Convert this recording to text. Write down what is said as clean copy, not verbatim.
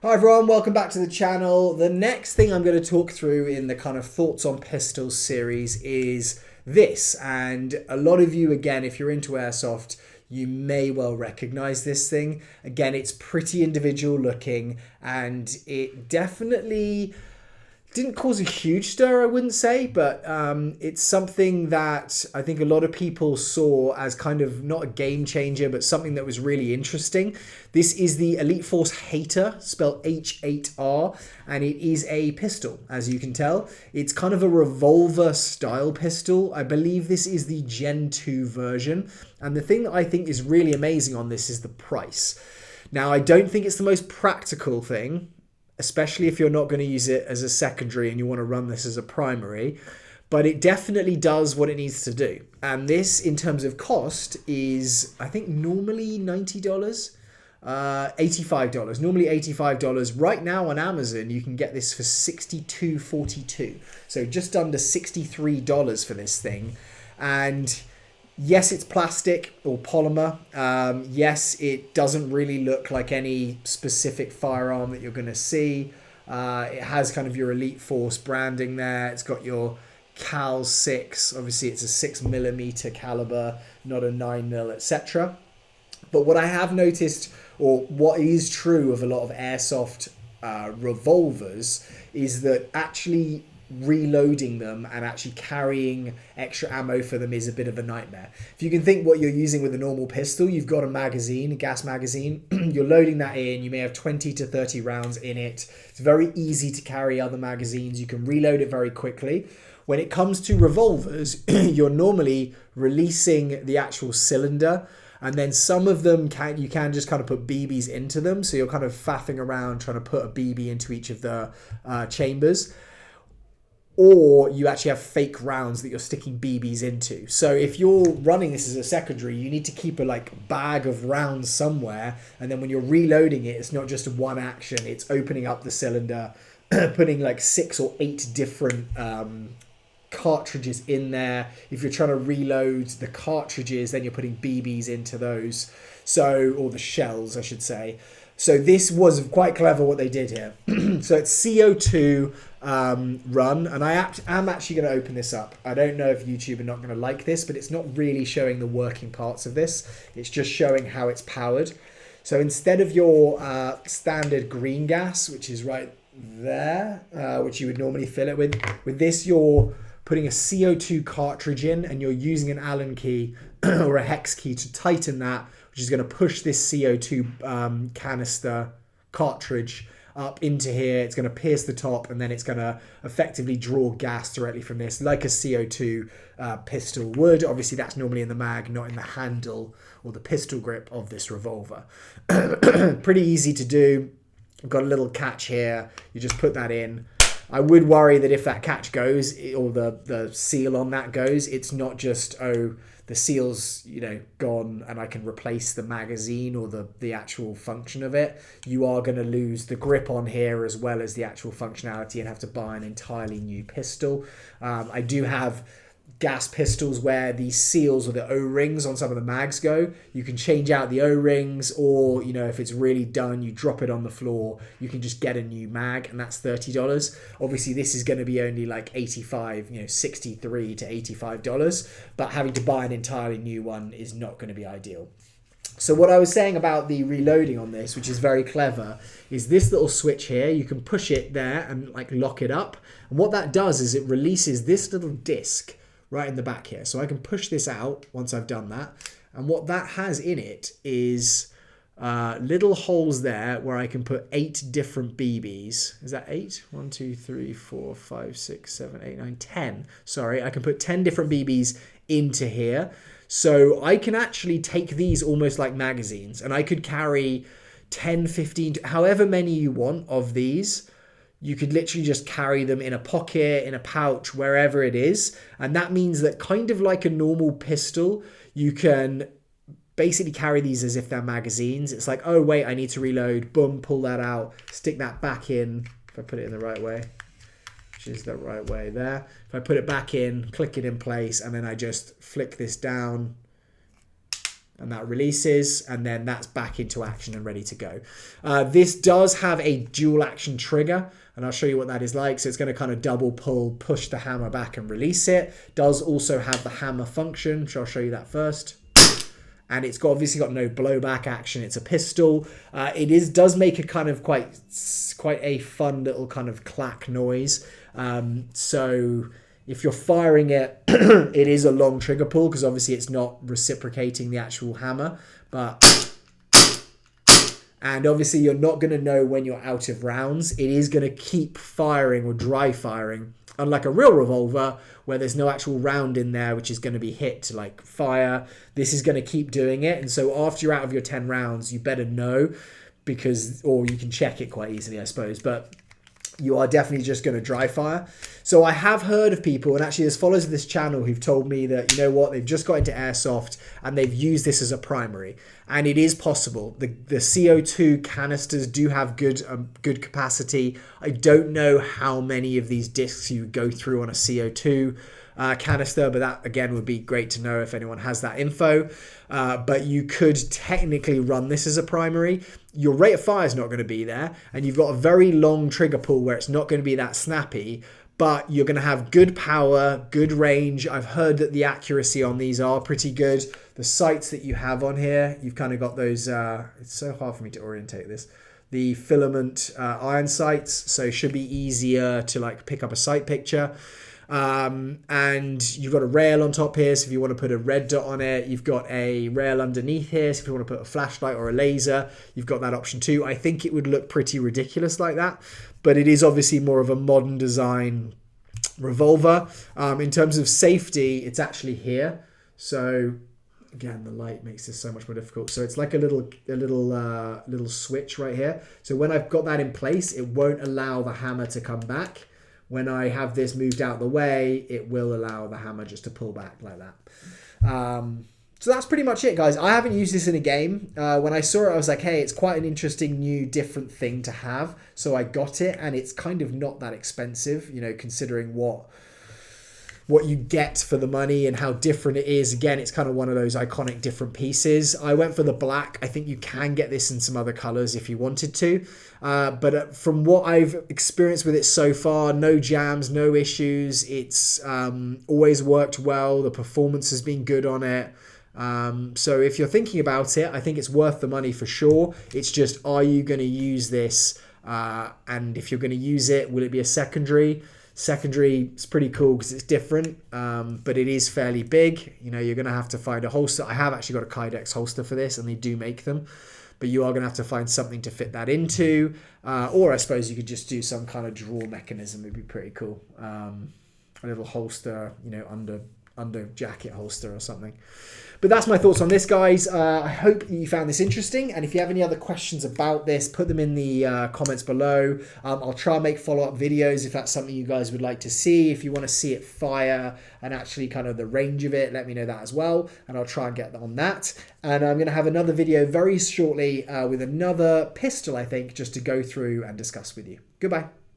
Hi everyone, welcome back to the channel. The next thing I'm going to talk through in the kind of thoughts on pistols series is this. And a lot of you, again, if you're into airsoft, you may well recognize this thing. Again, it's pretty individual looking and it definitely didn't cause a huge stir, I wouldn't say, but it's something that I think a lot of people saw as kind of not a game changer, but something that was really interesting. This is the Elite Force H8R, spelled H8R, and it is a pistol, as you can tell. It's kind of a revolver style pistol. I believe this is the Gen 2 version. And the thing that I think is really amazing on this is the price. Now, I don't think it's the most practical thing, especially if you're not going to use it as a secondary and you want to run this as a primary, but it definitely does what it needs to do. And this, in terms of cost, is, I think, normally $90, $85, normally $85. Right now on Amazon, you can get this for $62.42. So just under $63 for this thing. And yes, it's plastic or polymer. Yes, it doesn't really look like any specific firearm that you're going to see. It has kind of your Elite Force branding there. It's got your Cal 6. Obviously, it's a 6mm caliber, not a 9mm, etc. But what I have noticed, or what is true of a lot of airsoft revolvers, is that actually reloading them and actually carrying extra ammo for them is a bit of a nightmare. If you can think what you're using with a normal pistol, you've got a magazine, a gas magazine, you're loading that in, you may have 20 to 30 rounds in it. It's very easy to carry other magazines, you can reload it very quickly. When it comes to revolvers, you're normally releasing the actual cylinder, and then some of them you can just kind of put BBs into them, so you're kind of faffing around trying to put a BB into each of the chambers. Or you actually have fake rounds that you're sticking BBs into. So if you're running this as a secondary, you need to keep a bag of rounds somewhere, and then when you're reloading it, it's not just one action, it's opening up the cylinder, putting 6 or 8 different cartridges in there. If you're trying to reload the cartridges, then you're putting BBs into those, or the shells, I should say. So this was quite clever what they did here. So it's CO2 run, and I am actually going to open this up. I don't know if YouTube are not going to like this, but it's not really showing the working parts of this. It's just showing how it's powered. So instead of your standard green gas, which is right there, which you would normally fill it with this you're putting a CO2 cartridge in, and you're using an Allen key or a hex key to tighten that, which is going to push this CO2 canister cartridge up into here. It's going to pierce the top, and then it's going to effectively draw gas directly from this, like a CO2 pistol would. Obviously, that's normally in the mag, not in the handle or the pistol grip of this revolver. Pretty easy to do. I've got a little catch here. You just put that in. I would worry that if that catch goes, or the seal on that goes, it's not just, oh, the seal's gone and I can replace the magazine or the actual function of it. You are going to lose the grip on here as well as the actual functionality and have to buy an entirely new pistol. I do have gas pistols where the seals or the O-rings on some of the mags go. You can change out the O-rings, or if it's really done, you drop it on the floor, you can just get a new mag, and that's $30. Obviously this is going to be only $85, $63 to $85, but having to buy an entirely new one is not going to be ideal. So what I was saying about the reloading on this, which is very clever, is this little switch here. You can push it there and lock it up, and what that does is it releases this little disc right in the back here. So I can push this out once I've done that. And what that has in it is little holes there where I can put 8 different BBs. Is that 8? 1, 2, 3, 4, 5, 6, 7, 8, 9, 10. Sorry, I can put 10 different BBs into here. So I can actually take these almost like magazines, and I could carry 10, 15, however many you want of these. You could literally just carry them in a pocket, in a pouch, wherever it is. And that means that kind of like a normal pistol, you can basically carry these as if they're magazines. It's like, oh, wait, I need to reload. Boom, pull that out, stick that back in. If I put it in the right way, which is the right way there. If I put it back in, click it in place, and then I just flick this down, and that releases, and then that's back into action and ready to go. This does have a dual action trigger, and I'll show you what that is like. So it's going to kind of double pull, push the hammer back and release it. Does also have the hammer function, so I'll show you that first. And it's obviously got no blowback action. It's a pistol. It does make a kind of quite a fun little kind of clack noise. So if you're firing it, it is a long trigger pull because obviously it's not reciprocating the actual hammer. And obviously you're not going to know when you're out of rounds. It is going to keep firing or dry firing. Unlike a real revolver where there's no actual round in there which is going to be hit to like fire, this is going to keep doing it. And so after you're out of your 10 rounds, you better know or you can check it quite easily, I suppose. But you are definitely just going to dry fire. So I have heard of people, and actually there's followers of this channel who've told me that, you know what, they've just got into airsoft and they've used this as a primary. And it is possible. The CO2 canisters do have good capacity. I don't know how many of these discs you go through on a CO2 canister, but that again would be great to know if anyone has that info. But you could technically run this as a primary. Your rate of fire is not going to be there, and you've got a very long trigger pull where it's not going to be that snappy, but you're going to have good power, good range. I've heard that the accuracy on these are pretty good. The sights that you have on here, you've kind of got those, it's so hard for me to orientate this, the filament iron sights, so it should be easier to like pick up a sight picture. And you've got a rail on top here, so if you want to put a red dot on it. You've got a rail underneath here, so if you want to put a flashlight or a laser, you've got that option too. I think it would look pretty ridiculous like that, but it is obviously more of a modern design revolver. In terms of safety, it's actually here. So again, the light makes this so much more difficult. So it's like a little switch right here. So when I've got that in place, it won't allow the hammer to come back. When I have this moved out of the way, it will allow the hammer just to pull back like that. So that's pretty much it, guys. I haven't used this in a game. When I saw it, I was like, hey, it's quite an interesting, new, different thing to have. So I got it, and it's kind of not that expensive, you know, considering what you get for the money and how different it is. Again, it's kind of one of those iconic different pieces. I went for the black. I think you can get this in some other colors if you wanted to. But from what I've experienced with it so far, no jams, no issues. It's always worked well. The performance has been good on it. So if you're thinking about it, I think it's worth the money for sure. It's just, are you going to use this? And if you're going to use it, will it be a secondary? Secondary is pretty cool because it's different, but it is fairly big. You know, you're going to have to find a holster. I have actually got a Kydex holster for this, and they do make them, but you are going to have to find something to fit that into, or I suppose you could just do some kind of draw mechanism. It'd be pretty cool. A little holster, you know, under jacket holster or something. But that's my thoughts on this, guys. I hope you found this interesting. And if you have any other questions about this, put them in the comments below. I'll try and make follow-up videos if that's something you guys would like to see. If you want to see it fire and actually kind of the range of it, let me know that as well. And I'll try and get on that. And I'm going to have another video very shortly with another pistol, I think, just to go through and discuss with you. Goodbye.